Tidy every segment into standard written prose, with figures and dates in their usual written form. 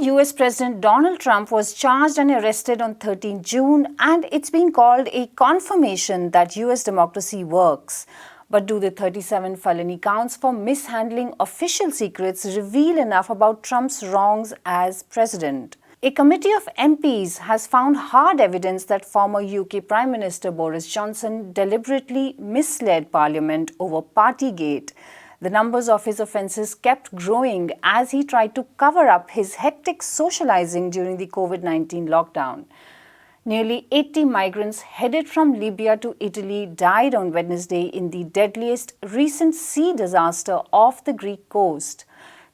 US President Donald Trump was charged and arrested on 13 June, and it's being called a confirmation that US democracy works. But do the 37 felony counts for mishandling official secrets reveal enough about Trump's wrongs as president? A committee of MPs has found hard evidence that former UK Prime Minister Boris Johnson deliberately misled Parliament over Partygate. The numbers of his offences kept growing as he tried to cover up his hectic socializing during the COVID-19 lockdown. Nearly 80 migrants headed from Libya to Italy died on Wednesday in the deadliest recent sea disaster off the Greek coast.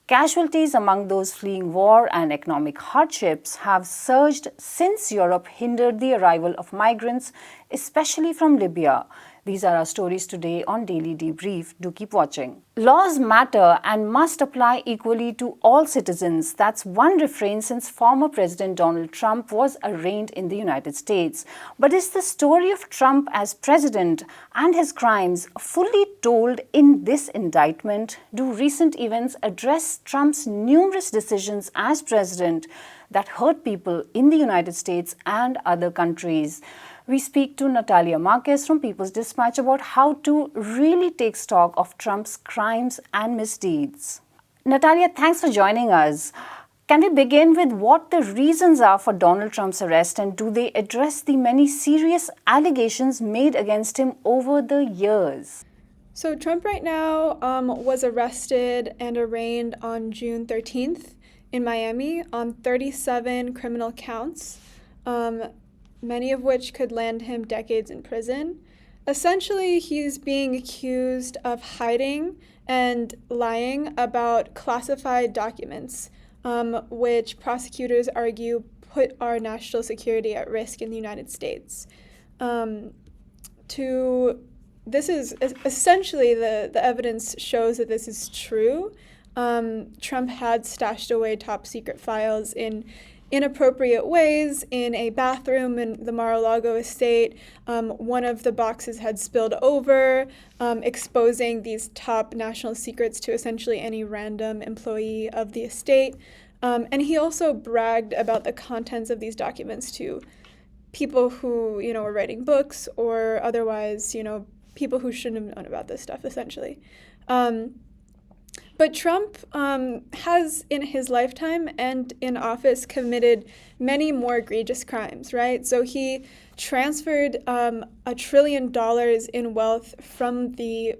Casualties among those fleeing war and economic hardships have surged since Europe hindered the arrival of migrants, especially from Libya. These are our stories today on Daily Debrief. Do keep watching. Laws matter and must apply equally to all citizens. That's one refrain since former President Donald Trump was arraigned in the United States. But is the story of Trump as president and his crimes fully told in this indictment? Do recent events address Trump's numerous decisions as president that hurt people in the United States and other countries? We speak to Natalia Marquez from People's Dispatch about how to really take stock of Trump's crimes and misdeeds. Natalia, thanks for joining us. Can we begin with what the reasons are for Donald Trump's arrest, and do they address the many serious allegations made against him over the years? So Trump right now was arrested and arraigned on June 13th in Miami on 37 criminal counts. Many of which could land him decades in prison. Essentially, he's being accused of hiding and lying about classified documents, which prosecutors argue put our national security at risk in the United States. This is essentially the evidence shows that this is true. Trump had stashed away top secret files in inappropriate ways in a bathroom in the Mar-a-Lago estate. One of the boxes had spilled over, exposing these top national secrets to essentially any random employee of the estate. And he also bragged about the contents of these documents to people who, were writing books or otherwise, people who shouldn't have known about this stuff, essentially. But Trump has, in his lifetime and in office, committed many more egregious crimes, right? So he transferred $1 trillion in wealth from the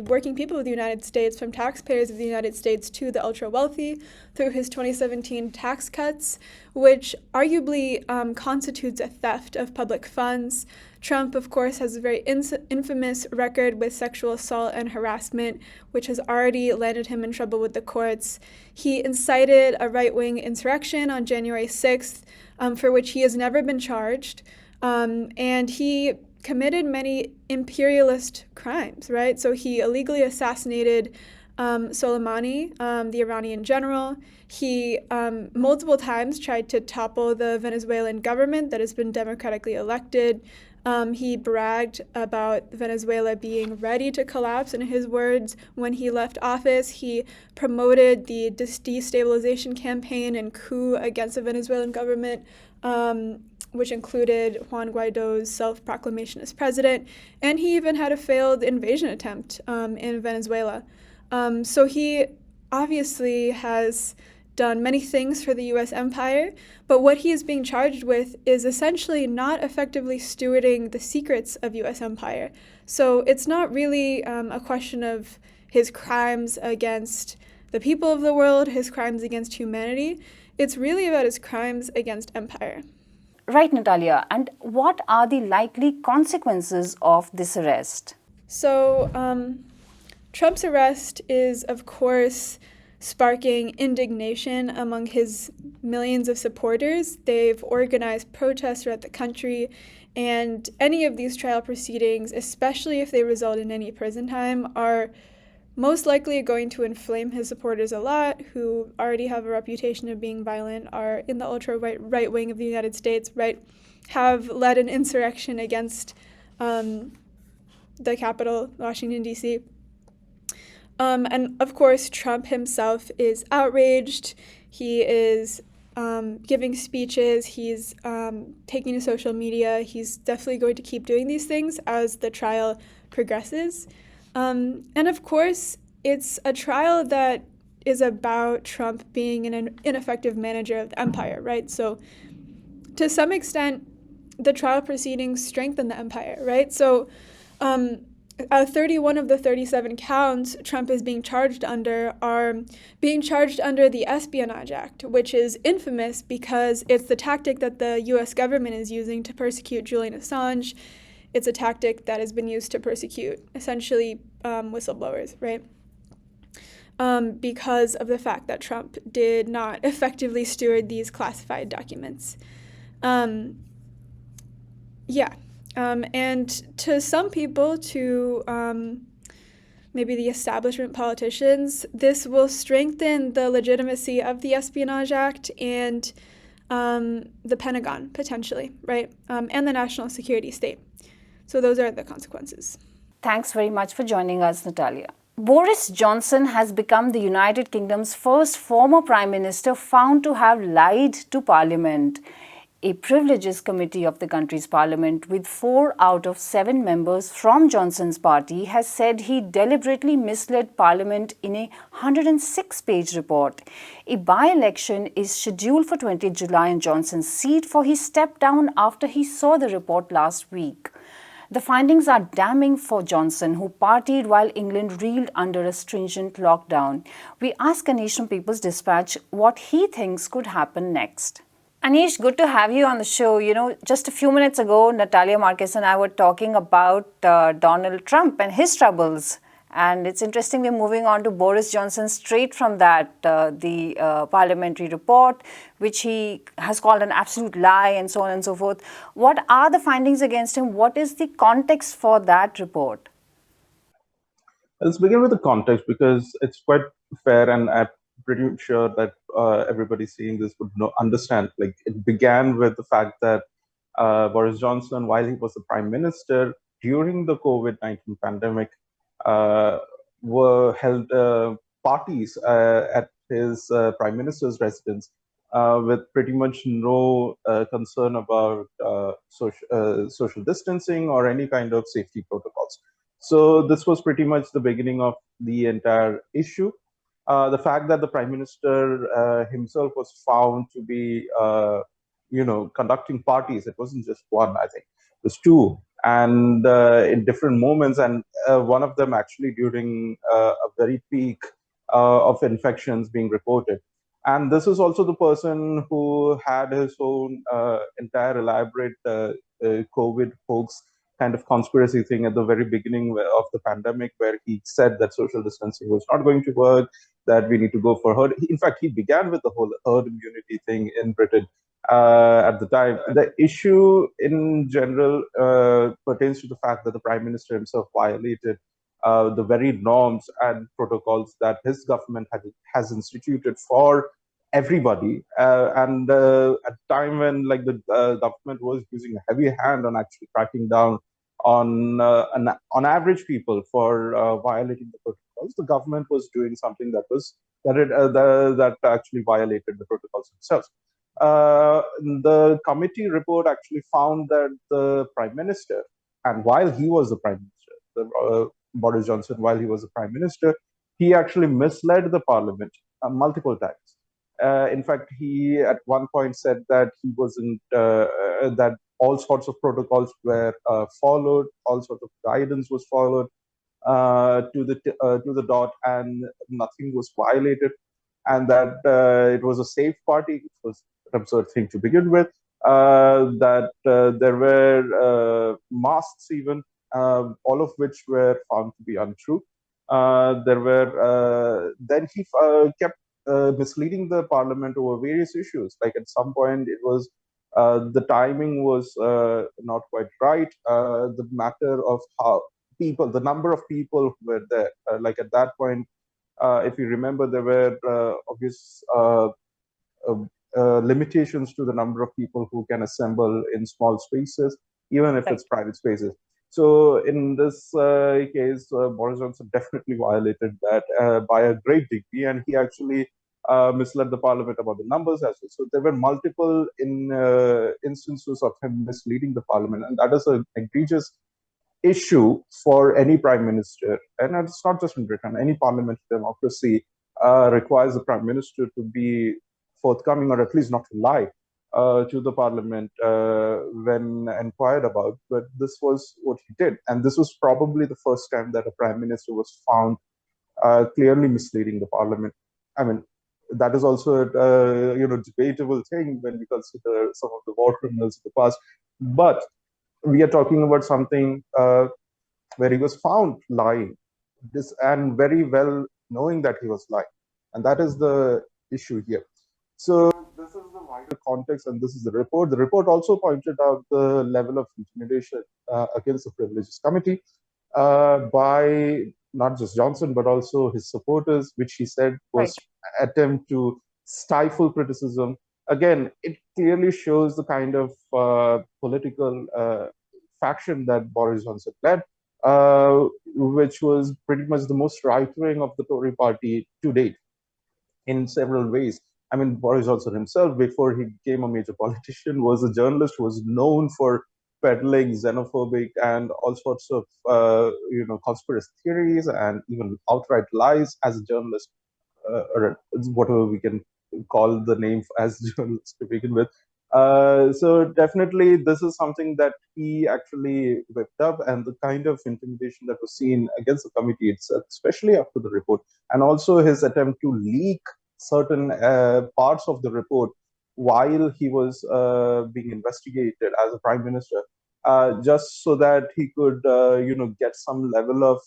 working people of the United States, from taxpayers of the United States to the ultra-wealthy through his 2017 tax cuts, which arguably constitutes a theft of public funds. Trump, of course, has a very infamous record with sexual assault and harassment, which has already landed him in trouble with the courts. He incited a right-wing insurrection on January 6th, for which he has never been charged, and he committed many imperialist crimes, right? So he illegally assassinated Soleimani, the Iranian general. He multiple times tried to topple the Venezuelan government that has been democratically elected. He bragged about Venezuela being ready to collapse, in his words, when he left office. He promoted the destabilization campaign and coup against the Venezuelan government, which included Juan Guaido's self-proclamation as president. And he even had a failed invasion attempt in Venezuela. So he obviously has done many things for the U.S. empire, but what he is being charged with is essentially not effectively stewarding the secrets of U.S. empire. So it's not really a question of his crimes against the people of the world, his crimes against humanity. It's really about his crimes against empire. Right, Natalia. And what are the likely consequences of this arrest? So Trump's arrest is, of course, sparking indignation among his millions of supporters. They've organized protests throughout the country, and any of these trial proceedings, especially if they result in any prison time, are most likely going to inflame his supporters a lot, who already have a reputation of being violent, are in the ultra-right wing of the United States, right, have led an insurrection against the Capitol, Washington, D.C., and of course, Trump himself is outraged. He is giving speeches, he's taking to social media. He's definitely going to keep doing these things as the trial progresses. And of course, it's a trial that is about Trump being an ineffective manager of the empire, right? So to some extent, the trial proceedings strengthen the empire, right? So 31 of the 37 counts Trump is being charged under are being charged under the Espionage Act, which is infamous because it's the tactic that the US government is using to persecute Julian Assange. It's a tactic that has been used to persecute essentially whistleblowers, right? Because of the fact that Trump did not effectively steward these classified documents. And to some people, to maybe the establishment politicians, this will strengthen the legitimacy of the Espionage Act and the Pentagon, potentially, right? And the national security state. So those are the consequences. Thanks very much for joining us, Natalia. Boris Johnson has become the United Kingdom's first former Prime Minister found to have lied to Parliament. A Privileges Committee of the country's parliament, with 4 out of 7 members from Johnson's party, has said he deliberately misled Parliament in a 106-page report. A by-election is scheduled for 20 July in Johnson's seat, for he stepped down after he saw the report last week. The findings are damning for Johnson, who partied while England reeled under a stringent lockdown. We ask Anish from People's Dispatch what he thinks could happen next. Anish, good to have you on the show. You know, just a few minutes ago, Natalia Marquez and I were talking about Donald Trump and his troubles. And it's interesting we're moving on to Boris Johnson straight from that, the parliamentary report, which he has called an absolute lie and so on and so forth. What are the findings against him? What is the context for that report? Let's begin with the context because it's quite fair, and I'm pretty sure that everybody seeing this would understand. Like, it began with the fact that Boris Johnson, while he was the prime minister during the COVID-19 pandemic, were held parties at his prime minister's residence with pretty much no concern about social distancing or any kind of safety protocols. So this was pretty much the beginning of the entire issue. The fact that the prime minister himself was found to be, conducting parties. It wasn't just one, I think. It was 2, and in different moments, and one of them actually during a very peak of infections being reported. And this is also the person who had his own entire elaborate COVID hoax kind of conspiracy thing at the very beginning of the pandemic, where he said that social distancing was not going to work, that we need to go for herd. In fact, he began with the whole herd immunity thing in Britain at the time. The issue in general pertains to the fact that the Prime Minister himself violated the very norms and protocols that his government has instituted for everybody, and at a time when the government was using a heavy hand on actually cracking down on average people for violating the protocols, the government was doing something that actually violated the protocols themselves. The committee report actually found that the prime minister, and while he was the prime minister, Boris Johnson, while he was the prime minister, he actually misled the parliament multiple times. In fact, he at one point said that he wasn't, that all sorts of protocols were followed, all sorts of guidance was followed to the dot, and nothing was violated, and that it was a safe party, which was an absurd thing to begin with. That there were masks even, all of which were found to be untrue. Then he kept misleading the parliament over various issues. Like, at some point, it was the timing was not quite right. The matter of the number of people who were there. Like, at that point, if you remember, there were obvious limitations to the number of people who can assemble in small spaces, even if it's private spaces. So in this case, Boris Johnson definitely violated that by a great degree, and he actually misled the parliament about the numbers as well. So there were multiple instances of him misleading the parliament, and that is an egregious issue for any prime minister. And it's not just in Britain. Any parliamentary democracy requires the prime minister to be forthcoming, or at least not to lie to the parliament when inquired about. But this was what he did, and this was probably the first time that a prime minister was found clearly misleading the parliament. I mean, that is also a debatable thing when we consider some of the war criminals of the past. But we are talking about something where he was found lying, and very well knowing that he was lying, and that is the issue here. So this is the wider context, and this is the report. The report also pointed out the level of intimidation against the Privileges Committee by not just Johnson, but also his supporters, which he said was attempt to stifle criticism. Again, it clearly shows the kind of political faction that Boris Johnson led, which was pretty much the most right-wing of the Tory party to date in several ways. I mean, Boris Johnson himself, before he became a major politician, was a journalist who was known for peddling xenophobic and all sorts of conspiracy theories and even outright lies as a journalist, or whatever we can call the name as journalists to begin with. So definitely this is something that he actually whipped up, and the kind of intimidation that was seen against the committee itself, especially after the report, and also his attempt to leak certain parts of the report while he was being investigated as a prime minister, just so that he could get some level of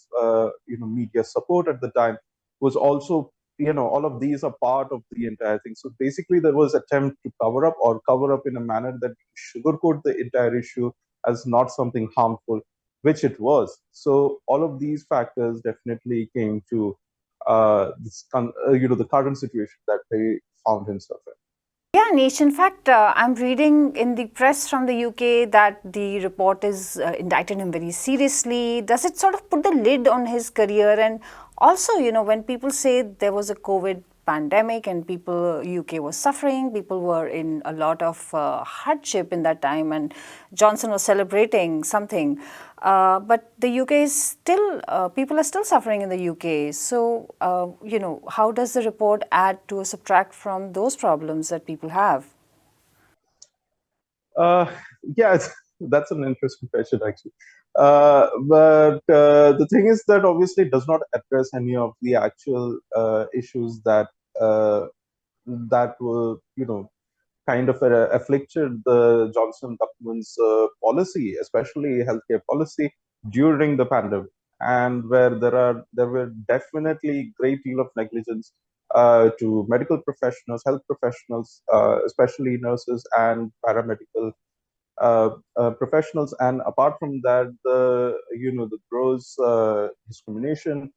media support at the time, was also all of these are part of the entire thing. So basically there was attempt to cover up in a manner that sugarcoat the entire issue as not something harmful, which it was. So all of these factors definitely came to the current situation that they found himself in. Yeah, Nish. In fact, I'm reading in the press from the UK that the report is indicted him very seriously. Does it sort of put the lid on his career? And also, when people say there was a COVID pandemic and UK was suffering, people were in a lot of hardship in that time, and Johnson was celebrating something. But the UK is still, people are still suffering in the UK. So, how does the report add to or subtract from those problems that people have? Yeah, that's an interesting question, actually. But the thing is that obviously it does not address any of the actual issues that were, kind of afflicted the Johnson government's policy, especially healthcare policy during the pandemic, and where there were definitely great deal of negligence to medical professionals, health professionals, especially nurses and paramedical professionals. And apart from that, the gross discrimination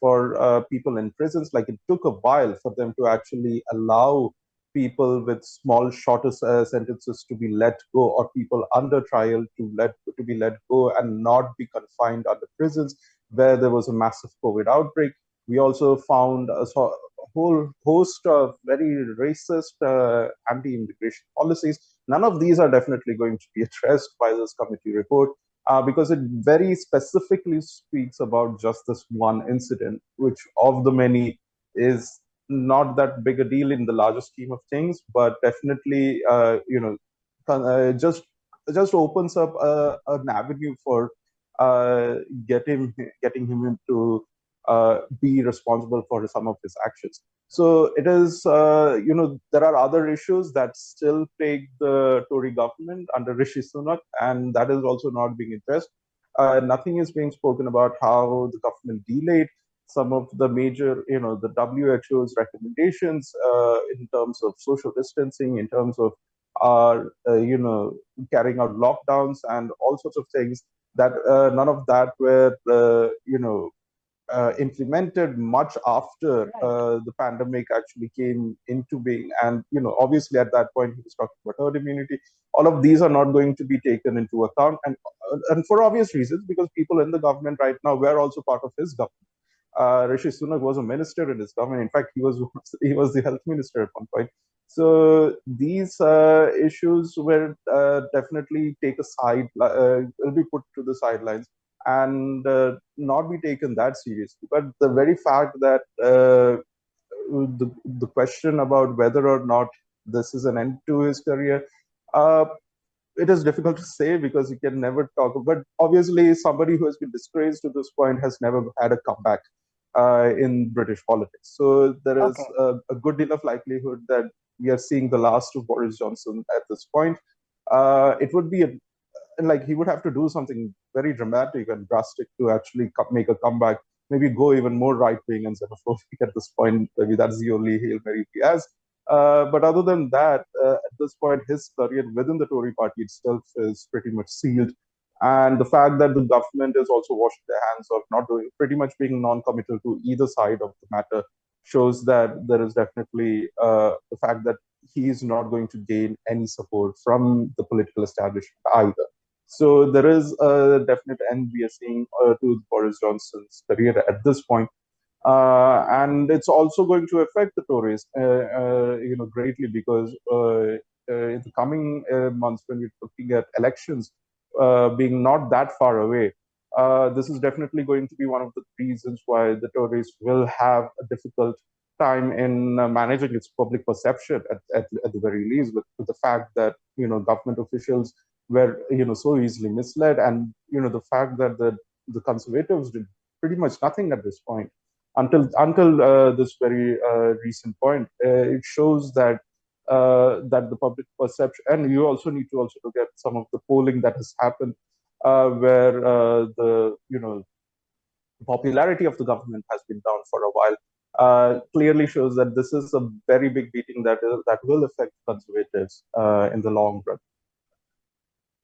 for people in prisons, like it took a while for them to actually allow people with small, shorter sentences to be let go, or people under trial to be let go and not be confined under prisons where there was a massive COVID outbreak. We also found a whole host of very racist anti-immigration policies. None of these are definitely going to be addressed by this committee report because it very specifically speaks about just this one incident, which of the many is not that big a deal in the larger scheme of things, but definitely, just opens up an avenue for getting him into be responsible for some of his actions. So it is, there are other issues that still plague the Tory government under Rishi Sunak, and that is also not being addressed. Nothing is being spoken about how the government delayed some of the major, the WHO's recommendations in terms of social distancing, in terms of, carrying out lockdowns and all sorts of things. That none of that were, implemented much after the pandemic actually came into being. And, obviously at that point he was talking about herd immunity. All of these are not going to be taken into account, and for obvious reasons, because people in the government right now were also part of his government. Rishi Sunak was a minister in his government. In fact, he was the health minister at one point. So these issues will definitely take a will be put to the sidelines and not be taken that seriously. But the very fact that the question about whether or not this is an end to his career, uh, it is difficult to say because you can never talk. But obviously, somebody who has been disgraced to this point has never had a comeback in British politics. So there is Okay. a good deal of likelihood that we are seeing the last of Boris Johnson at this point. It would be like he would have to do something very dramatic and drastic to actually make a comeback. Maybe go even more right wing and xenophobic at this point. Maybe that's the only hail mary he has. But other than that, at this point, his career within the Tory party itself is pretty much sealed. And the fact that the government is also washing their hands of not doing, pretty much being non-committal to either side of the matter, shows that there is definitely the fact that he is not going to gain any support from the political establishment either. So there is a definite end we are seeing to Boris Johnson's career at this point. And it's also going to affect the Tories, greatly because in the coming months, when we're looking at elections being not that far away, this is definitely going to be one of the reasons why the Tories will have a difficult time in managing its public perception at the very least, with the fact that government officials were so easily misled, and the fact that the Conservatives did pretty much nothing at this point until this very recent point. It shows that that the public perception, and you also need to also look at some of the polling that has happened, where the popularity of the government has been down for a while. Clearly shows that this is a very big beating that will affect conservatives in the long run.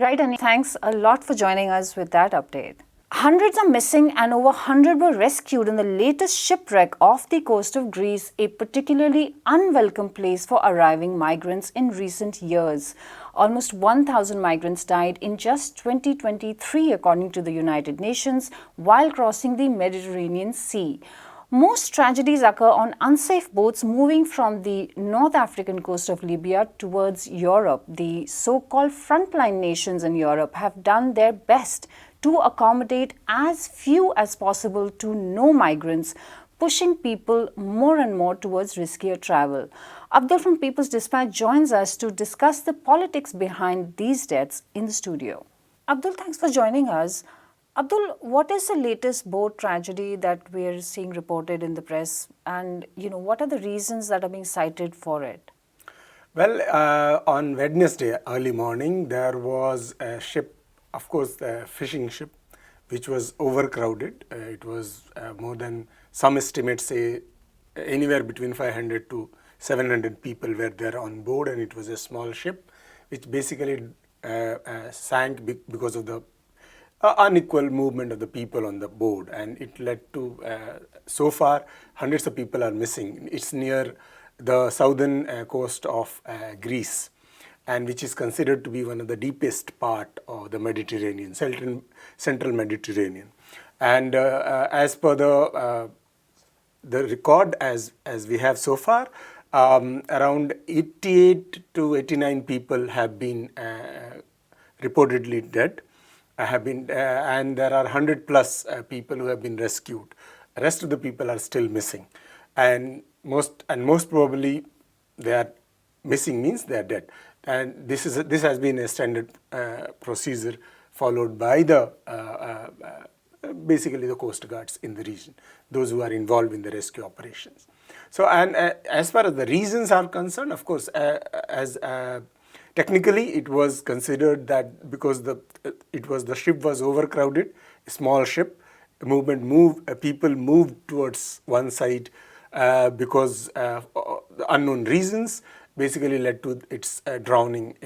Right, and thanks a lot for joining us with that update. Hundreds are missing and over 100 were rescued in the latest shipwreck off the coast of Greece, a particularly unwelcome place for arriving migrants in recent years. Almost 1,000 migrants died in just 2023, according to the United Nations, while crossing the Mediterranean Sea. Most tragedies occur on unsafe boats moving from the North African coast of Libya towards Europe. The so-called frontline nations in Europe have done their best to accommodate as few as possible to no migrants, pushing people more and more towards riskier travel. Abdul from People's Dispatch joins us to discuss the politics behind these deaths in the studio. Abdul, thanks for joining us. Abdul, what is the latest boat tragedy that we are seeing reported in the press, and what are the reasons that are being cited for it? Well, on Wednesday early morning, there was a ship, of course, a fishing ship, which was overcrowded. It was more than, some estimates say, anywhere between 500 to 700 people were there on board, and it was a small ship, which basically sank because of the unequal movement of the people on the board, and it led to, so far, hundreds of people are missing. It's near the southern coast of Greece, and which is considered to be one of the deepest part of the Mediterranean, central Mediterranean. And as per the record as we have so far, around 88 to 89 people have been reportedly dead. And there are 100 plus people who have been rescued. The rest of the people are still missing, and most probably they are missing means they are dead. And this has been a standard procedure followed by the basically the coast guards in the region, those who are involved in the rescue operations. So, and as far as the reasons are concerned, of course, technically, it was considered that because the ship was overcrowded, a small ship, people moved towards one side because unknown reasons basically led to its drowning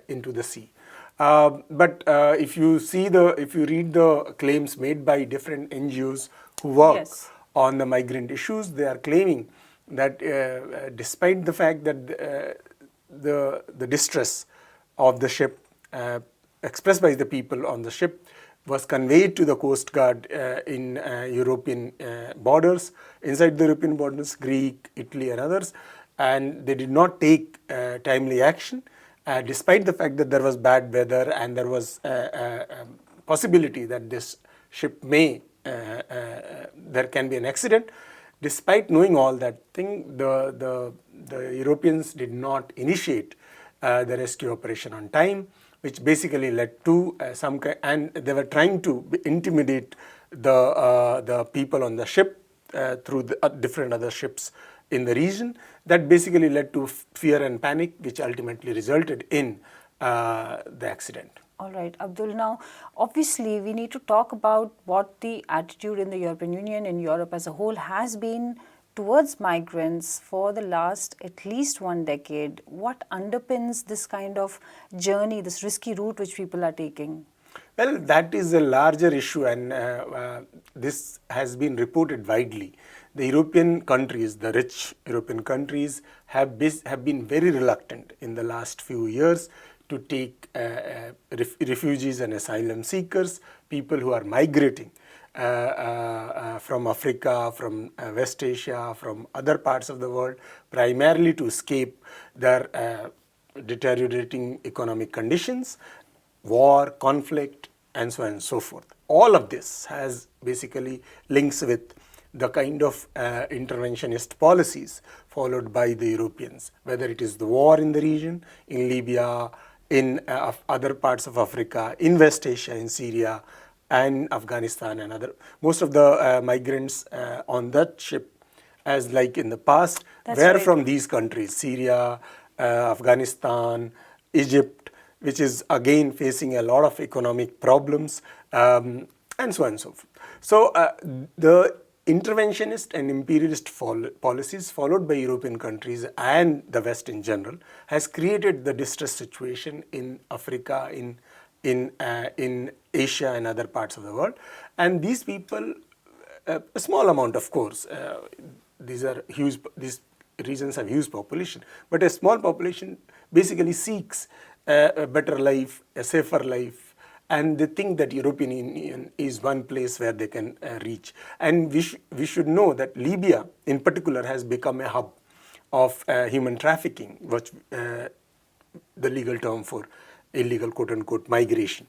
into the sea. But if you read the claims made by different NGOs who work on the migrant issues, they are claiming that despite the fact that the distress of the ship expressed by the people on the ship, was conveyed to the Coast Guard in European borders, inside the European borders, Greek, Italy and others, and they did not take timely action, despite the fact that there was bad weather and there was a possibility that this ship may, there can be an accident. Despite knowing all that thing, the Europeans did not initiate the rescue operation on time, which basically led to and they were trying to intimidate the people on the ship through the different other ships in the region. That basically led to fear and panic, which ultimately resulted in the accident. All right, Abdul. Now, obviously, we need to talk about what the attitude in the European Union and Europe as a whole has been towards migrants for the last at least 1 decade. What underpins this kind of journey, this risky route which people are taking? Well, that is a larger issue, and this has been reported widely. The European countries, the rich European countries, have been very reluctant in the last few years to take refugees and asylum seekers, people who are migrating from Africa, from West Asia, from other parts of the world, primarily to escape their deteriorating economic conditions, war, conflict, and so on and so forth. All of this has basically links with the kind of interventionist policies followed by the Europeans, whether it is the war in the region, in Libya, in other parts of Africa, in West Asia, in Syria, and Afghanistan and other. Most of the migrants on that ship, as like in the past, were from these countries, Syria, Afghanistan, Egypt, which is again facing a lot of economic problems, and so on and so forth. So the interventionist and imperialist policies followed by European countries and the West in general has created the distress situation in Africa, in Asia and other parts of the world. And these people, a small amount of course, these regions have huge population, but a small population basically seeks a better life, a safer life, and they think that European Union is one place where they can reach. And we should know that Libya in particular has become a hub of human trafficking, which the legal term for illegal quote-unquote migration,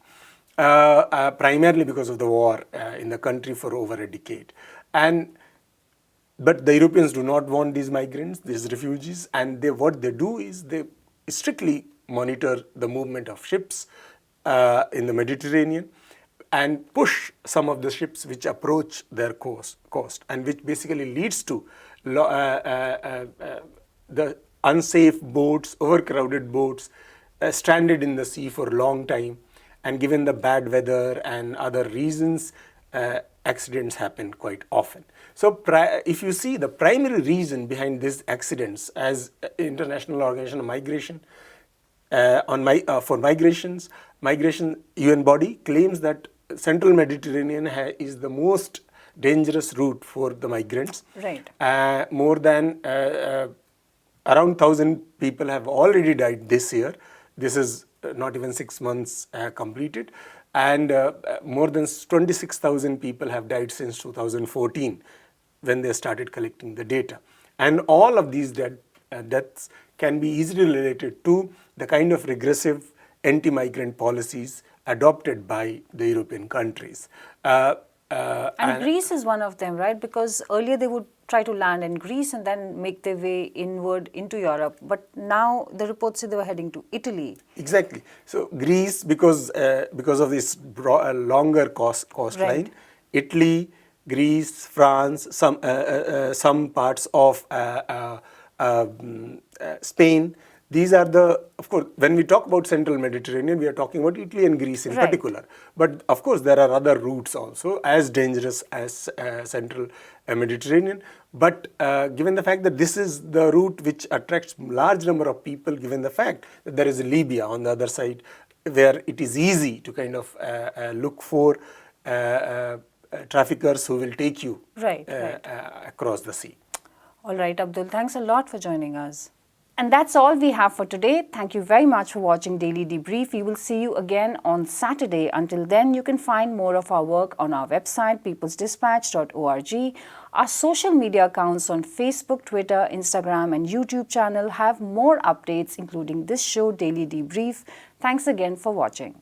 primarily because of the war in the country for over a decade. But the Europeans do not want these migrants, these refugees, and what they do is they strictly monitor the movement of ships in the Mediterranean and push some of the ships which approach their coast, and which basically leads to the unsafe boats, overcrowded boats, stranded in the sea for a long time, and given the bad weather and other reasons, accidents happen quite often. So if you see the primary reason behind these accidents as International Organization of Migration, for migration UN body claims that Central Mediterranean is the most dangerous route for the migrants. Right. More than around 1,000 people have already died this year. This is not even 6 months completed. And more than 26,000 people have died since 2014 when they started collecting the data. And all of these deaths can be easily related to the kind of regressive anti-migrant policies adopted by the European countries. And Greece is one of them, right? Because earlier they would try to land in Greece and then make their way inward into Europe. But now the reports say they were heading to Italy. Exactly. So Greece, because of this longer coastline, Right. Italy, Greece, France, some parts of Spain. These are of course, when we talk about Central Mediterranean, we are talking about Italy and Greece in particular. But of course, there are other routes also as dangerous as Central Mediterranean. But given the fact that this is the route which attracts large number of people, given the fact that there is Libya on the other side, where it is easy to kind of look for traffickers who will take you Right. across the sea. All right, Abdul. Thanks a lot for joining us. And that's all we have for today. Thank you very much for watching Daily Debrief. We will see you again on Saturday. Until then, you can find more of our work on our website, peoplesdispatch.org. Our social media accounts on Facebook, Twitter, Instagram, and YouTube channel have more updates, including this show, Daily Debrief. Thanks again for watching.